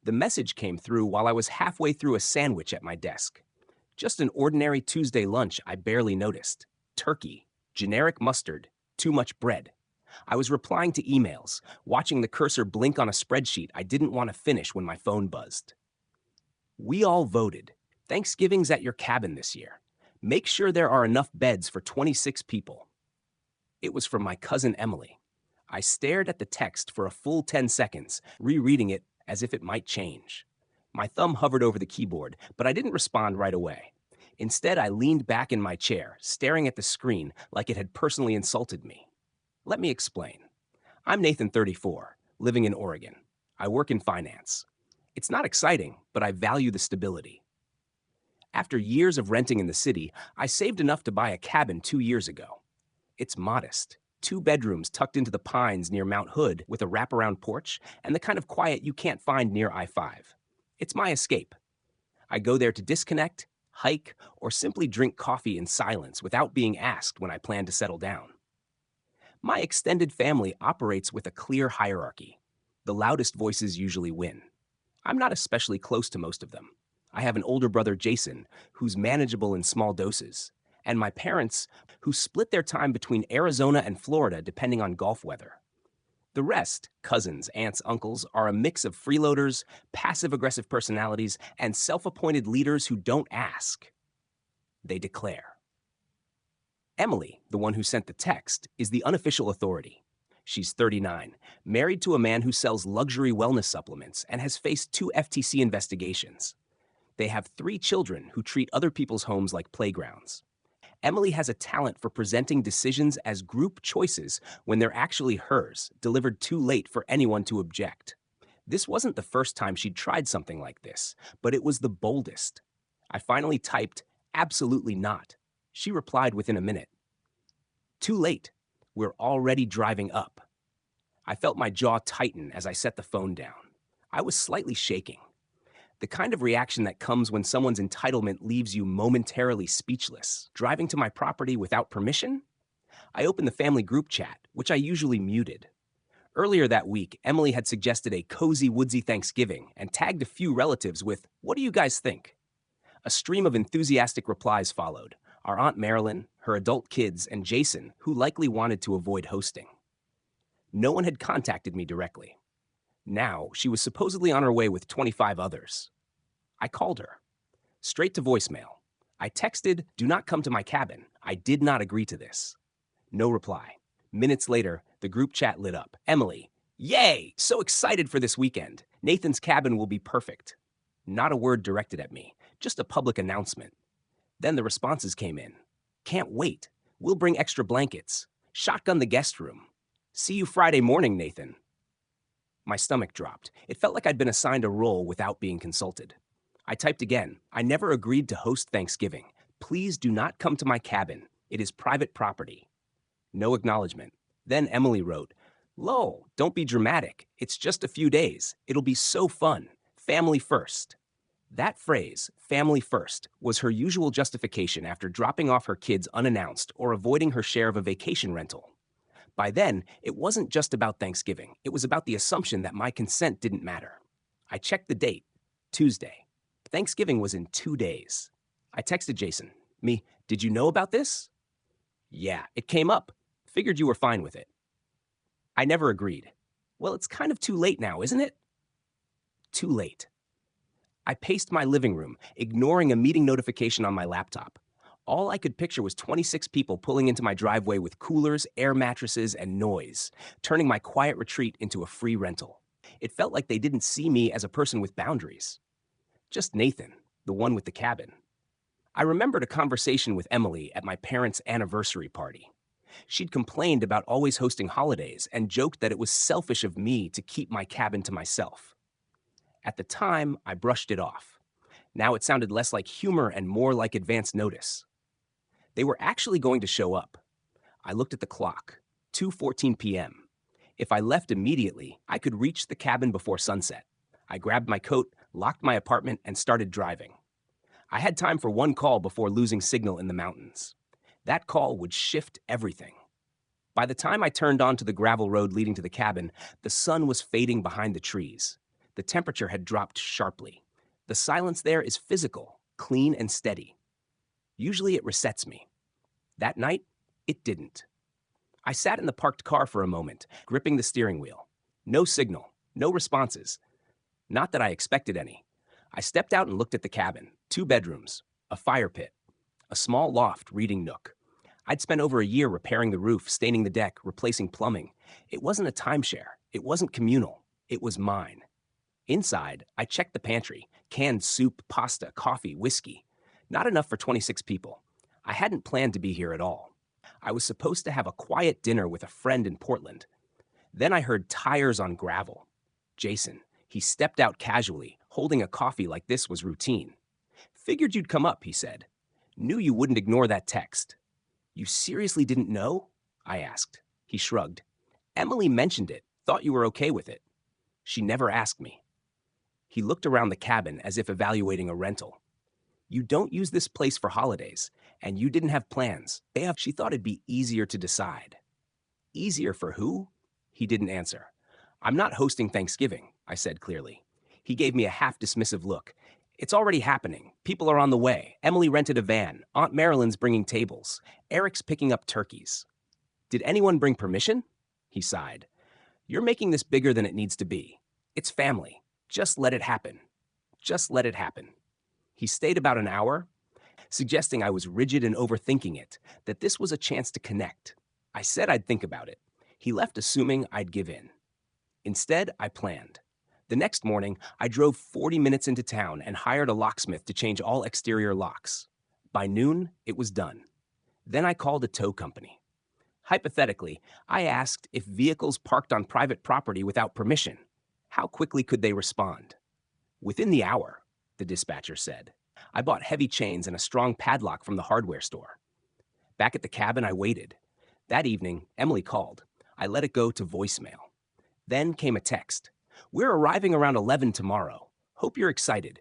The message came through while I was halfway through a sandwich at my desk. Just an ordinary Tuesday lunch I barely noticed. Turkey, generic mustard, too much bread. I was replying to emails, watching the cursor blink on a spreadsheet I didn't want to finish when my phone buzzed. We all voted. Thanksgiving's at your cabin this year. Make sure there are enough beds for 26 people. It was from my cousin Emily. I stared at the text for a full 10 seconds, rereading it as if it might change. My thumb hovered over the keyboard, but I didn't respond right away. Instead, I leaned back in my chair, staring at the screen like it had personally insulted me. Let me explain. I'm Nathan, 34, living in Oregon. I work in finance. It's not exciting, but I value the stability. After years of renting in the city, I saved enough to buy a cabin 2 years ago. It's modest. 2 bedrooms tucked into the pines near Mount Hood with a wraparound porch and the kind of quiet you can't find near I-5. It's my escape. I go there to disconnect, hike, or simply drink coffee in silence without being asked when I plan to settle down. My extended family operates with a clear hierarchy. The loudest voices usually win. I'm not especially close to most of them. I have an older brother, Jason, who's manageable in small doses, and my parents, who split their time between Arizona and Florida depending on golf weather. The rest, cousins, aunts, uncles, are a mix of freeloaders, passive-aggressive personalities, and self-appointed leaders who don't ask. They declare. Emily, the one who sent the text, is the unofficial authority. She's 39, married to a man who sells luxury wellness supplements and has faced 2 FTC investigations. They have 3 children who treat other people's homes like playgrounds. Emily has a talent for presenting decisions as group choices when they're actually hers, delivered too late for anyone to object. This wasn't the first time she'd tried something like this, but it was the boldest. I finally typed, "Absolutely not." She replied within a minute. "Too late. We're already driving up." I felt my jaw tighten as I set the phone down. I was slightly shaking. The kind of reaction that comes when someone's entitlement leaves you momentarily speechless. Driving to my property without permission? I opened the family group chat, which I usually muted. Earlier that week, Emily had suggested a cozy, woodsy Thanksgiving and tagged a few relatives with, "What do you guys think?" A stream of enthusiastic replies followed. Our Aunt Marilyn, her adult kids, and Jason, who likely wanted to avoid hosting. No one had contacted me directly. Now, she was supposedly on her way with 25 others. I called her. Straight to voicemail. I texted, "Do not come to my cabin. I did not agree to this." No reply. Minutes later, the group chat lit up. Emily, "Yay! So excited for this weekend. Nathan's cabin will be perfect." Not a word directed at me, just a public announcement. Then the responses came in. "Can't wait. We'll bring extra blankets. Shotgun the guest room. See you Friday morning, Nathan." My stomach dropped. It felt like I'd been assigned a role without being consulted. I typed again. "I never agreed to host Thanksgiving. Please do not come to my cabin. It is private property." No acknowledgement. Then Emily wrote, "Lol, don't be dramatic. It's just a few days. It'll be so fun. Family first." That phrase, "family first," was her usual justification after dropping off her kids unannounced or avoiding her share of a vacation rental. By then, it wasn't just about Thanksgiving. It was about the assumption that my consent didn't matter. I checked the date. Tuesday. Thanksgiving was in 2 days. I texted Jason. "Did you know about this?" "Yeah, it came up. Figured you were fine with it." I never agreed. "Well, it's kind of too late now, isn't it?" Too late. I paced my living room, ignoring a meeting notification on my laptop. All I could picture was 26 people pulling into my driveway with coolers, air mattresses, and noise, turning my quiet retreat into a free rental. It felt like they didn't see me as a person with boundaries. Just Nathan, the one with the cabin. I remembered a conversation with Emily at my parents' anniversary party. She'd complained about always hosting holidays and joked that it was selfish of me to keep my cabin to myself. At the time, I brushed it off. Now it sounded less like humor and more like advance notice. They were actually going to show up. I looked at the clock, 2:14 p.m. If I left immediately, I could reach the cabin before sunset. I grabbed my coat, locked my apartment, and started driving. I had time for one call before losing signal in the mountains. That call would shift everything. By the time I turned onto the gravel road leading to the cabin, the sun was fading behind the trees. The temperature had dropped sharply. The silence there is physical, clean and steady. Usually it resets me. That night, it didn't. I sat in the parked car for a moment, gripping the steering wheel. No signal, no responses. Not that I expected any. I stepped out and looked at the cabin. 2 bedrooms, a fire pit, a small loft reading nook. I'd spent over a year repairing the roof, staining the deck, replacing plumbing. It wasn't a timeshare. It wasn't communal. It was mine. Inside, I checked the pantry. Canned soup, pasta, coffee, whiskey. Not enough for 26 people. I hadn't planned to be here at all. I was supposed to have a quiet dinner with a friend in Portland. Then I heard tires on gravel. Jason, he stepped out casually, holding a coffee like this was routine. Figured you'd come up, he said. Knew you wouldn't ignore that text. You seriously didn't know? I asked. He shrugged. Emily mentioned it, thought you were okay with it. She never asked me. He looked around the cabin as if evaluating a rental. You don't use this place for holidays, and you didn't have plans. She thought it'd be easier to decide. Easier for who? He didn't answer. I'm not hosting Thanksgiving, I said clearly. He gave me a half-dismissive look. It's already happening. People are on the way. Emily rented a van. Aunt Marilyn's bringing tables. Eric's picking up turkeys. Did anyone bring permission? He sighed. You're making this bigger than it needs to be. It's family. Just let it happen. Just let it happen. He stayed about an hour, suggesting I was rigid and overthinking it, that this was a chance to connect. I said I'd think about it. He left assuming I'd give in. Instead, I planned. The next morning, I drove 40 minutes into town and hired a locksmith to change all exterior locks. By noon, it was done. Then I called a tow company. Hypothetically, I asked if vehicles parked on private property without permission, how quickly could they respond? Within the hour, the dispatcher said. I bought heavy chains and a strong padlock from the hardware store. Back at the cabin, I waited. That evening, Emily called. I let it go to voicemail. Then came a text. We're arriving around 11 tomorrow. Hope you're excited.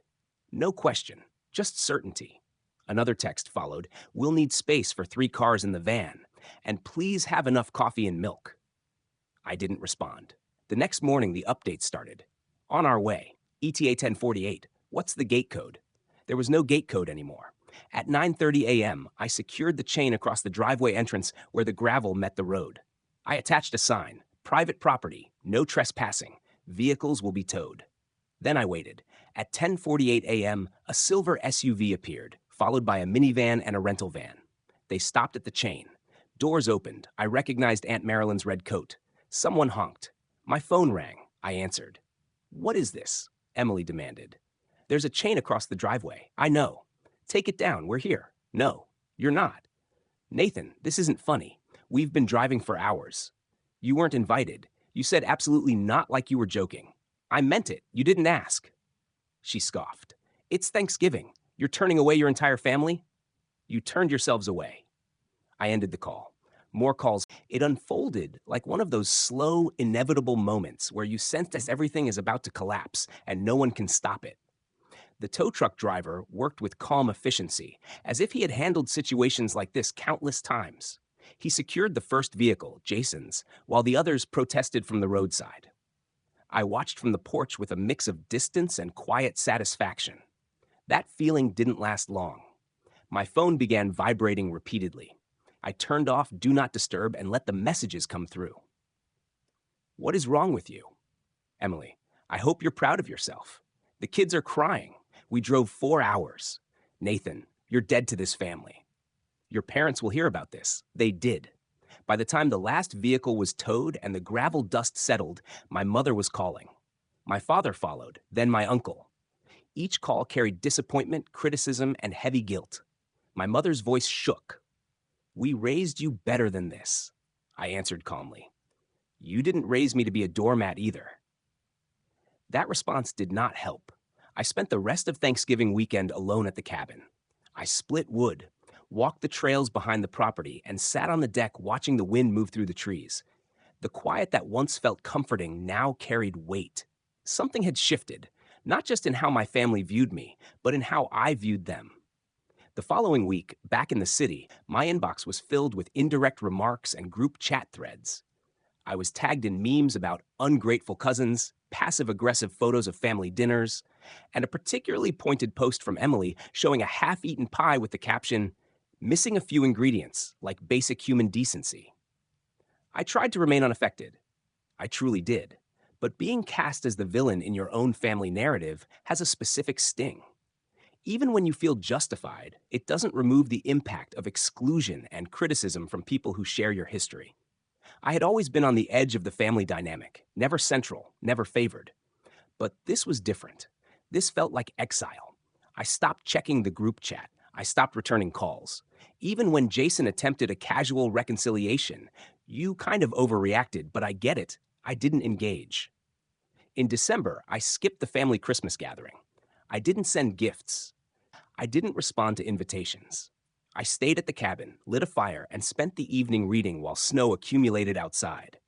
No question, just certainty. Another text followed. We'll need space for 3 cars in the van. And please have enough coffee and milk. I didn't respond. The next morning, the update started. On our way. ETA 1048. What's the gate code? There was no gate code anymore. At 9:30 a.m., I secured the chain across the driveway entrance where the gravel met the road. I attached a sign. Private property. No trespassing. Vehicles will be towed. Then I waited. At 10:48 a.m., a silver SUV appeared, followed by a minivan and a rental van. They stopped at the chain. Doors opened. I recognized Aunt Marilyn's red coat. Someone honked. My phone rang. I answered. What is this? Emily demanded. There's a chain across the driveway. I know. Take it down. We're here. No, you're not. Nathan, this isn't funny. We've been driving for hours. You weren't invited. You said absolutely not like you were joking. I meant it. You didn't ask. She scoffed. It's Thanksgiving. You're turning away your entire family? You turned yourselves away. I ended the call. More calls. It unfolded like one of those slow, inevitable moments where you sense as everything is about to collapse and no one can stop it. The tow truck driver worked with calm efficiency, as if he had handled situations like this countless times. He secured the first vehicle, Jason's, while the others protested from the roadside. I watched from the porch with a mix of distance and quiet satisfaction. That feeling didn't last long. My phone began vibrating repeatedly. I turned off Do Not Disturb and let the messages come through. What is wrong with you? Emily, I hope you're proud of yourself. The kids are crying. We drove 4 hours. Nathan, you're dead to this family. Your parents will hear about this. They did. By the time the last vehicle was towed and the gravel dust settled, my mother was calling. My father followed, then my uncle. Each call carried disappointment, criticism, and heavy guilt. My mother's voice shook. We raised you better than this, I answered calmly. You didn't raise me to be a doormat either. That response did not help. I spent the rest of Thanksgiving weekend alone at the cabin. I split wood, walked the trails behind the property, and sat on the deck watching the wind move through the trees. The quiet that once felt comforting now carried weight. Something had shifted, not just in how my family viewed me, but in how I viewed them. The following week, back in the city, my inbox was filled with indirect remarks and group chat threads. I was tagged in memes about ungrateful cousins, passive-aggressive photos of family dinners, and a particularly pointed post from Emily showing a half-eaten pie with the caption, "Missing a few ingredients, like basic human decency." I tried to remain unaffected. I truly did. But being cast as the villain in your own family narrative has a specific sting. Even when you feel justified, it doesn't remove the impact of exclusion and criticism from people who share your history. I had always been on the edge of the family dynamic, never central, never favored. But this was different. This felt like exile. I stopped checking the group chat. I stopped returning calls. Even when Jason attempted a casual reconciliation, "You kind of overreacted, but I get it," I didn't engage. In December, I skipped the family Christmas gathering. I didn't send gifts. I didn't respond to invitations. I stayed at the cabin, lit a fire, and spent the evening reading while snow accumulated outside.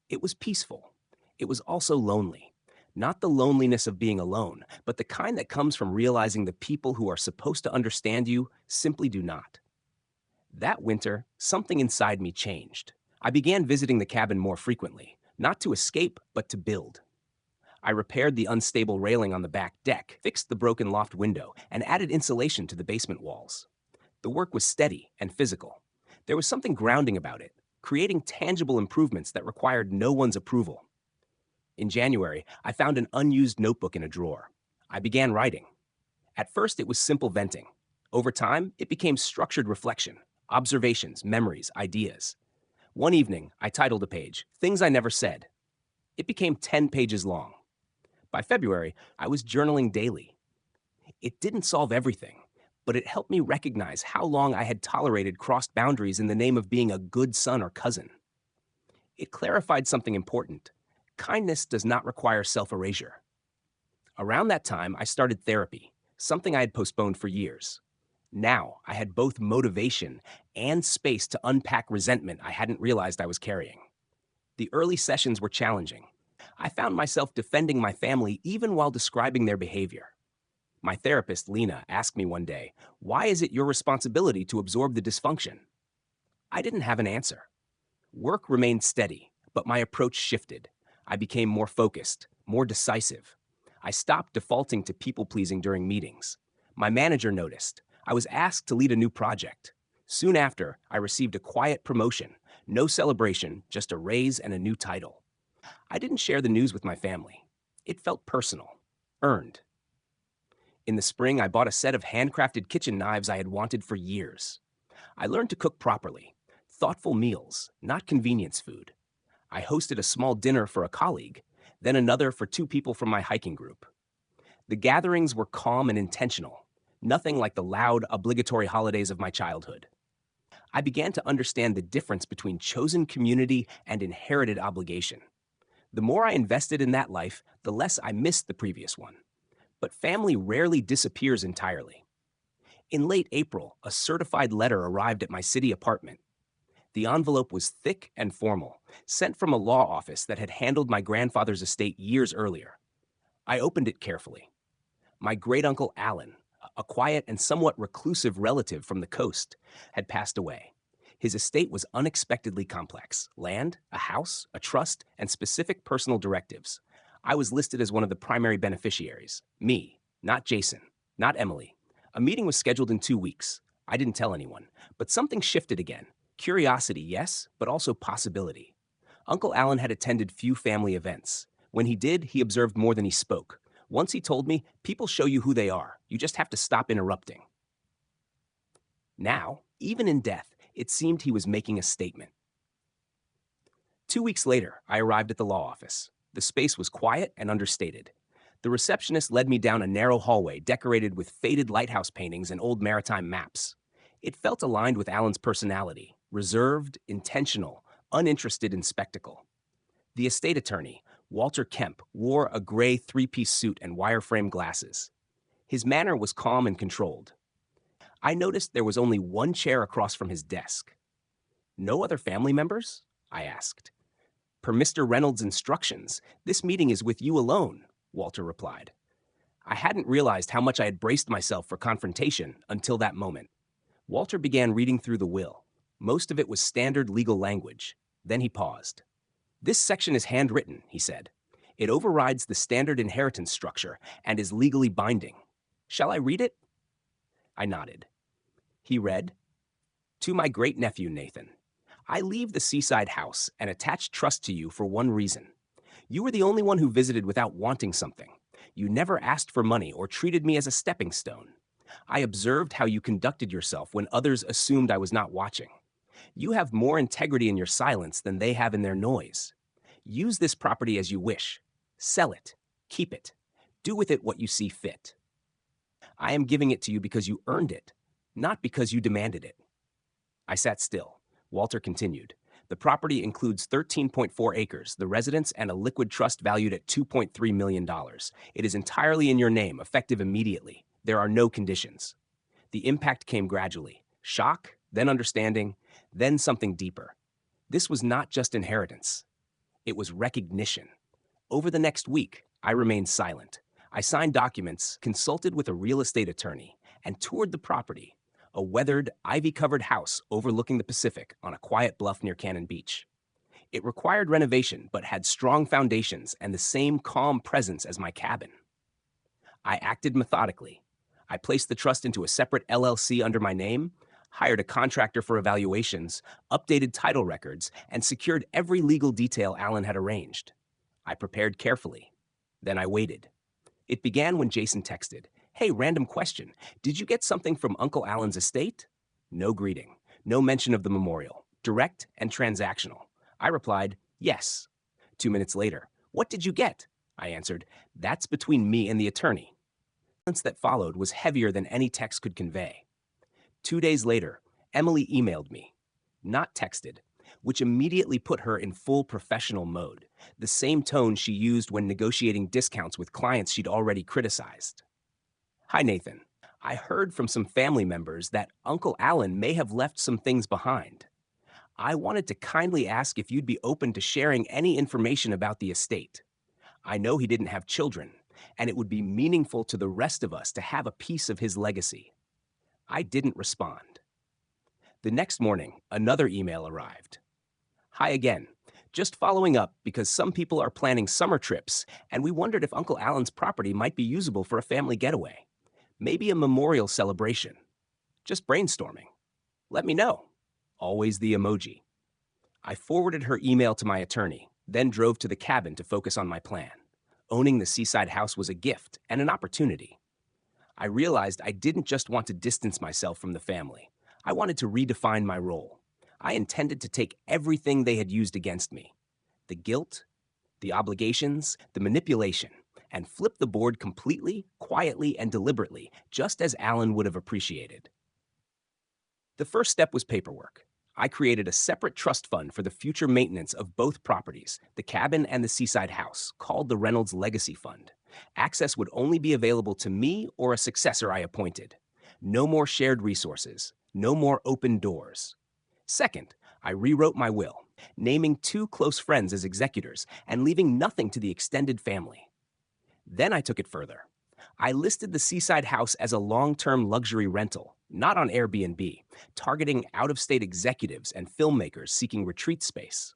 It was peaceful. It was also lonely. Not the loneliness of being alone, but the kind that comes from realizing the people who are supposed to understand you simply do not. That winter, something inside me changed. I began visiting the cabin more frequently, not to escape, but to build. I repaired the unstable railing on the back deck, fixed the broken loft window, and added insulation to the basement walls. The work was steady and physical. There was something grounding about it, creating tangible improvements that required no one's approval. In January, I found an unused notebook in a drawer. I began writing. At first, it was simple venting. Over time, it became structured reflection, observations, memories, ideas. One evening, I titled a page, "Things I Never Said." It became 10 pages long. By February, I was journaling daily. It didn't solve everything, but it helped me recognize how long I had tolerated crossed boundaries in the name of being a good son or cousin. It clarified something important. Kindness does not require self-erasure. Around that time, I started therapy, something I had postponed for years. Now, I had both motivation and space to unpack resentment I hadn't realized I was carrying. The early sessions were challenging. I found myself defending my family even while describing their behavior. My therapist, Lena, asked me one day, "Why is it your responsibility to absorb the dysfunction?" I didn't have an answer. Work remained steady, but my approach shifted. I became more focused, more decisive. I stopped defaulting to people-pleasing during meetings. My manager noticed. I was asked to lead a new project. Soon after, I received a quiet promotion. No celebration, just a raise and a new title. I didn't share the news with my family. It felt personal, earned. In the spring, I bought a set of handcrafted kitchen knives I had wanted for years. I learned to cook properly, thoughtful meals, not convenience food. I hosted a small dinner for a colleague, then another for 2 people from my hiking group. The gatherings were calm and intentional, nothing like the loud, obligatory holidays of my childhood. I began to understand the difference between chosen community and inherited obligation. The more I invested in that life, the less I missed the previous one. But family rarely disappears entirely. In late April, a certified letter arrived at my city apartment. The envelope was thick and formal, sent from a law office that had handled my grandfather's estate years earlier. I opened it carefully. My great-uncle Alan, a quiet and somewhat reclusive relative from the coast, had passed away. His estate was unexpectedly complex: land, a house, a trust, and specific personal directives. I was listed as one of the primary beneficiaries. Me, not Jason, not Emily. A meeting was scheduled in 2 weeks. I didn't tell anyone, but something shifted again. Curiosity, yes, but also possibility. Uncle Alan had attended few family events. When he did, he observed more than he spoke. Once he told me, "People show you who they are. You just have to stop interrupting." Now, even in death, it seemed he was making a statement. 2 weeks later, I arrived at the law office. The space was quiet and understated. The receptionist led me down a narrow hallway decorated with faded lighthouse paintings and old maritime maps. It felt aligned with Alan's personality, reserved, intentional, uninterested in spectacle. The estate attorney, Walter Kemp, wore a gray 3-piece suit and wireframe glasses. His manner was calm and controlled. I noticed there was only one chair across from his desk. "No other family members?" I asked. "Per Mr. Reynolds' instructions, this meeting is with you alone," Walter replied. I hadn't realized how much I had braced myself for confrontation until that moment. Walter began reading through the will. Most of it was standard legal language. Then he paused. "This section is handwritten," he said. It overrides the standard inheritance structure and is legally binding. Shall I read it? I nodded. He read, "To my great-nephew Nathan, I leave the seaside house and attach trust to you for one reason. You were the only one who visited without wanting something. You never asked for money or treated me as a stepping stone. I observed how you conducted yourself when others assumed I was not watching. You have more integrity in your silence than they have in their noise. Use this property as you wish. Sell it. Keep it. Do with it what you see fit. I am giving it to you because you earned it, not because you demanded it." I sat still. Walter continued. "The property includes 13.4 acres, the residence, and a liquid trust valued at $2.3 million. It is entirely in your name, effective immediately. There are no conditions." The impact came gradually. Shock, then understanding, then something deeper. This was not just inheritance. It was recognition. Over the next week, I remained silent. I signed documents, consulted with a real estate attorney, and toured the property, a weathered, ivy-covered house overlooking the Pacific on a quiet bluff near Cannon Beach. It required renovation, but had strong foundations and the same calm presence as my cabin. I acted methodically. I placed the trust into a separate LLC under my name, hired a contractor for evaluations, updated title records, and secured every legal detail Alan had arranged. I prepared carefully. Then I waited. It began when Jason texted, "Hey, random question. Did you get something from Uncle Alan's estate?" No greeting. No mention of the memorial. Direct and transactional. I replied, "Yes." 2 minutes later, "What did you get?" I answered, "That's between me and the attorney." The silence that followed was heavier than any text could convey. 2 days later, Emily emailed me, not texted, which immediately put her in full professional mode, the same tone she used when negotiating discounts with clients she'd already criticized. "Hi, Nathan. I heard from some family members that Uncle Alan may have left some things behind. I wanted to kindly ask if you'd be open to sharing any information about the estate. I know he didn't have children, and it would be meaningful to the rest of us to have a piece of his legacy." I didn't respond. The next morning, another email arrived. "Hi again. Just following up because some people are planning summer trips, and we wondered if Uncle Alan's property might be usable for a family getaway. Maybe a memorial celebration. Just brainstorming. Let me know." Always the emoji. I forwarded her email to my attorney, then drove to the cabin to focus on my plan. Owning the seaside house was a gift and an opportunity. I realized I didn't just want to distance myself from the family. I wanted to redefine my role. I intended to take everything they had used against me, the guilt, the obligations, the manipulation, and flip the board completely, quietly, and deliberately, just as Alan would have appreciated. The first step was paperwork. I created a separate trust fund for the future maintenance of both properties, the cabin and the seaside house, called the Reynolds Legacy Fund. Access would only be available to me or a successor I appointed. No more shared resources. No more open doors. Second, I rewrote my will, naming 2 close friends as executors and leaving nothing to the extended family. Then I took it further. I listed the seaside house as a long-term luxury rental, not on Airbnb, targeting out-of-state executives and filmmakers seeking retreat space.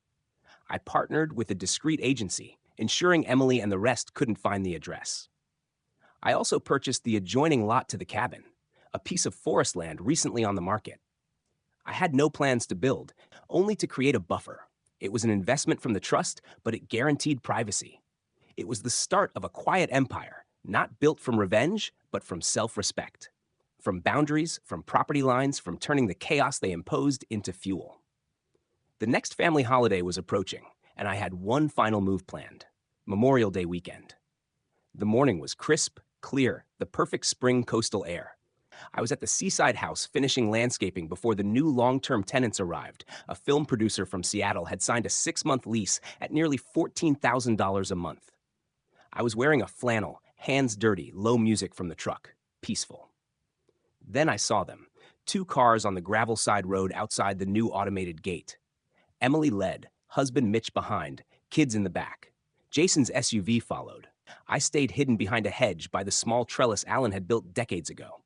I partnered with a discreet agency, ensuring Emily and the rest couldn't find the address. I also purchased the adjoining lot to the cabin, a piece of forest land recently on the market. I had no plans to build, only to create a buffer. It was an investment from the trust, but it guaranteed privacy. It was the start of a quiet empire, not built from revenge, but from self-respect. From boundaries, from property lines, from turning the chaos they imposed into fuel. The next family holiday was approaching, and I had one final move planned: Memorial Day weekend. The morning was crisp, clear, the perfect spring coastal air. I was at the seaside house finishing landscaping before the new long-term tenants arrived. A film producer from Seattle had signed a 6-month lease at nearly $14,000 a month. I was wearing a flannel, hands dirty, low music from the truck, peaceful. Then I saw them, 2 cars on the gravel side road outside the new automated gate. Emily led, husband Mitch behind, kids in the back. Jason's SUV followed. I stayed hidden behind a hedge by the small trellis Alan had built decades ago.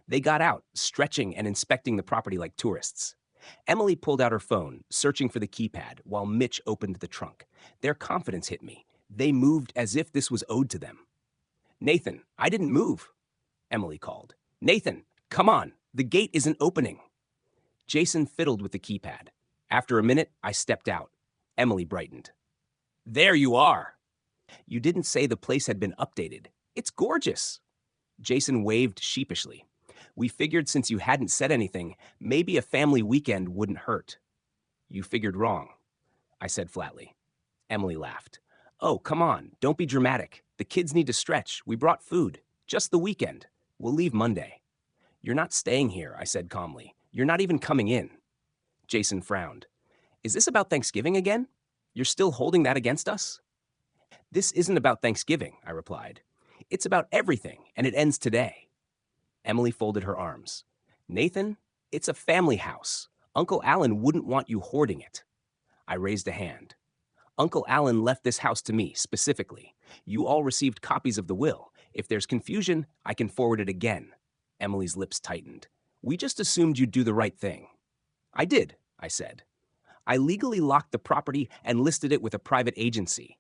They got out, stretching and inspecting the property like tourists. Emily pulled out her phone, searching for the keypad, while Mitch opened the trunk. Their confidence hit me. They moved as if this was owed to them. Nathan, I didn't move, Emily called. Nathan, come on, the gate isn't opening. Jason fiddled with the keypad. After a minute, I stepped out. Emily brightened. There you are. You didn't say the place had been updated. It's gorgeous. Jason waved sheepishly. We figured since you hadn't said anything, maybe a family weekend wouldn't hurt. You figured wrong, I said flatly. Emily laughed. Oh, come on, don't be dramatic. The kids need to stretch. We brought food. Just the weekend. We'll leave Monday. You're not staying here, I said calmly. You're not even coming in. Jason frowned. Is this about Thanksgiving again? You're still holding that against us? This isn't about Thanksgiving, I replied. It's about everything, and it ends today. Emily folded her arms. Nathan, it's a family house. Uncle Alan wouldn't want you hoarding it. I raised a hand. Uncle Alan left this house to me, specifically. You all received copies of the will. If there's confusion, I can forward it again. Emily's lips tightened. We just assumed you'd do the right thing. I did, I said. I legally locked the property and listed it with a private agency.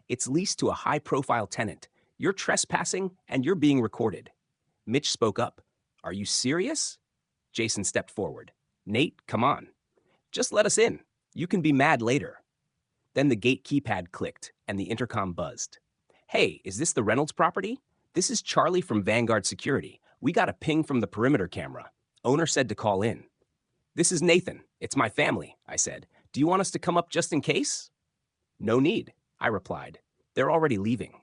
It's leased to a high-profile tenant. You're trespassing, and you're being recorded. Mitch spoke up. Are you serious? Jason stepped forward. Nate, come on. Just let us in. You can be mad later. Then the gate keypad clicked, and the intercom buzzed. Hey, is this the Reynolds property? This is Charlie from Vanguard Security. We got a ping from the perimeter camera. Owner said to call in. This is Nathan. It's my family, I said. Do you want us to come up just in case? No need, I replied. They're already leaving.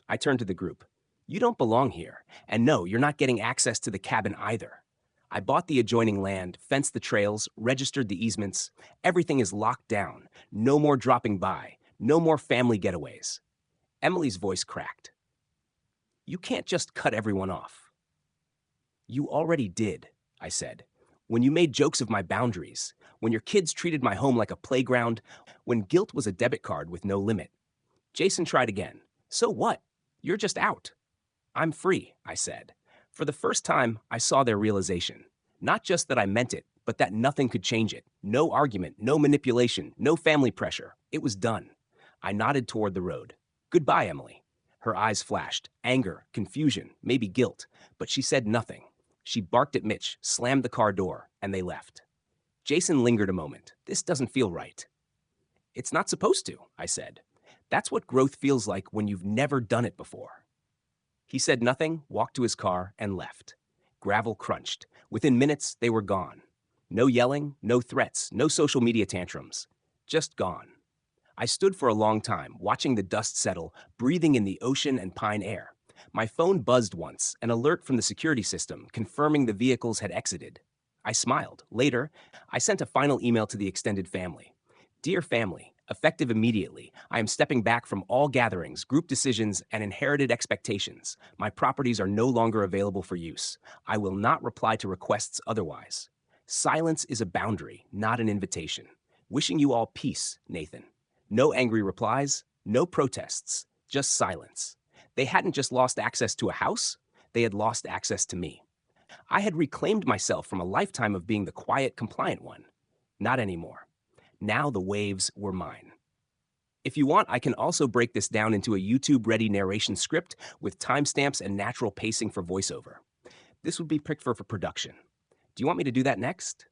I turned to the group. You don't belong here. And no, you're not getting access to the cabin either. I bought the adjoining land, fenced the trails, registered the easements. Everything is locked down. No more dropping by. No more family getaways. Emily's voice cracked. You can't just cut everyone off. You already did, I said. When you made jokes of my boundaries, when your kids treated my home like a playground, when guilt was a debit card with no limit. Jason tried again. So what? You're just out. I'm free, I said. For the first time, I saw their realization. Not just that I meant it, but that nothing could change it. No argument, no manipulation, no family pressure. It was done. I nodded toward the road. Goodbye, Emily. Her eyes flashed. Anger, confusion, maybe guilt. But she said nothing. She barked at Mitch, slammed the car door, and they left. Jason lingered a moment. This doesn't feel right. It's not supposed to, I said. That's what growth feels like when you've never done it before. He said nothing, walked to his car, and left. Gravel crunched. Within minutes, they were gone. No yelling, no threats, no social media tantrums. Just gone. I stood for a long time, watching the dust settle, breathing in the ocean and pine air. My phone buzzed once, an alert from the security system, confirming the vehicles had exited. I smiled. Later, I sent a final email to the extended family. Dear family, effective immediately, I am stepping back from all gatherings, group decisions, and inherited expectations. My properties are no longer available for use. I will not reply to requests otherwise. Silence is a boundary, not an invitation. Wishing you all peace, Nathan. No angry replies, no protests, just silence. They hadn't just lost access to a house, they had lost access to me. I had reclaimed myself from a lifetime of being the quiet, compliant one. Not anymore. Now the waves were mine. If you want, I can also break this down into a YouTube-ready narration script with timestamps and natural pacing for voiceover. This would be picked for production. Do you want me to do that next?